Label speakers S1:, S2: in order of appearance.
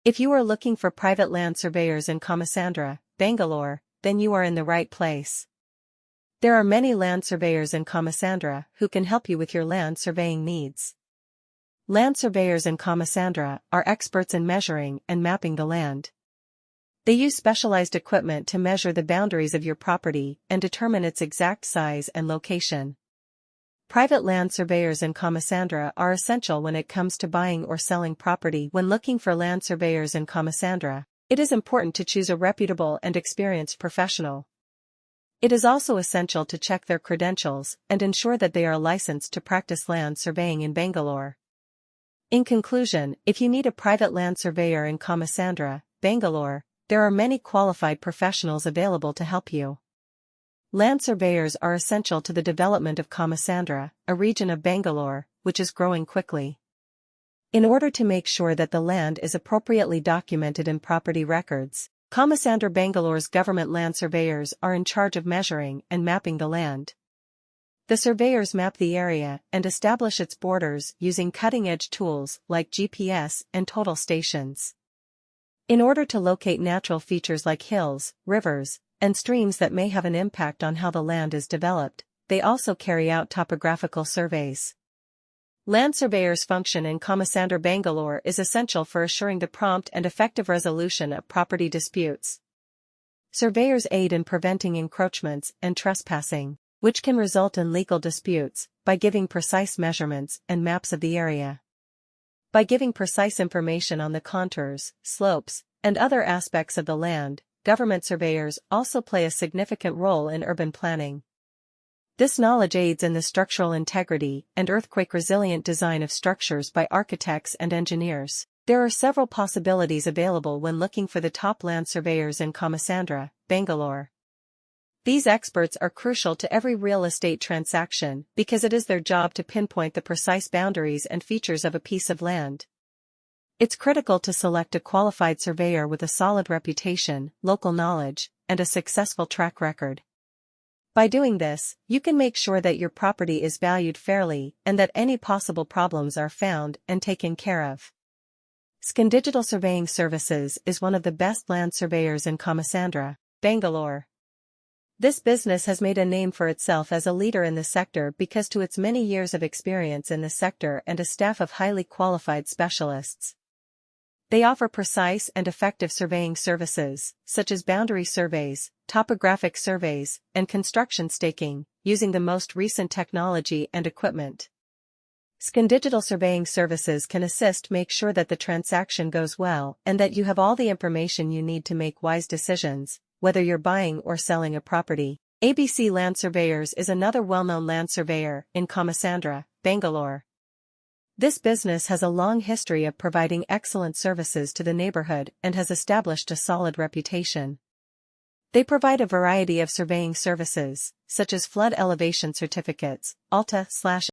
S1: If you are looking for private land surveyors in Kammasandra, Bangalore, then you are in the right place. There are many land surveyors in Kammasandra who can help you with your land surveying needs. Land surveyors in Kammasandra are experts in measuring and mapping the land. They use specialized equipment to measure the boundaries of your property and determine its exact size and location. Private land surveyors in Kammasandra are essential when it comes to buying or selling property. When looking for land surveyors in Kammasandra, it is important to choose a reputable and experienced professional. It is also essential to check their credentials and ensure that they are licensed to practice land surveying in Bangalore. In conclusion, if you need a private land surveyor in Kammasandra, Bangalore, there are many qualified professionals available to help you. Land surveyors are essential to the development of Kammasandra, a region of Bangalore, which is growing quickly. In order to make sure that the land is appropriately documented in property records, Kammasandra Bangalore's government land surveyors are in charge of measuring and mapping the land. The surveyors map the area and establish its borders using cutting-edge tools like GPS and total stations. In order to locate natural features like hills, rivers, and streams that may have an impact on how the land is developed, they also carry out topographical surveys. Land surveyors' function in Kammasandra Bangalore is essential for assuring the prompt and effective resolution of property disputes. Surveyors aid in preventing encroachments and trespassing, which can result in legal disputes, by giving precise measurements and maps of the area. By giving precise information on the contours, slopes, and other aspects of the land, government surveyors also play a significant role in urban planning. This knowledge aids in the structural integrity and earthquake-resilient design of structures by architects and engineers. There are several possibilities available when looking for the top land surveyors in Kammasandra, Bangalore. These experts are crucial to every real estate transaction because it is their job to pinpoint the precise boundaries and features of a piece of land. It's critical to select a qualified surveyor with a solid reputation, local knowledge, and a successful track record. By doing this, you can make sure that your property is valued fairly and that any possible problems are found and taken care of. SCON Digital Surveying Services is one of the best land surveyors in Kammasandra, Bangalore. This business has made a name for itself as a leader in the sector because to its many years of experience in the sector and a staff of highly qualified specialists. They offer precise and effective surveying services, such as boundary surveys, topographic surveys, and construction staking, using the most recent technology and equipment. SCON Digital Surveying Services can assist make sure that the transaction goes well and that you have all the information you need to make wise decisions, whether you're buying or selling a property. ABC Land Surveyors is another well-known land surveyor in Kammasandra, Bangalore. This business has a long history of providing excellent services to the neighborhood and has established a solid reputation. They provide a variety of surveying services, such as flood elevation certificates,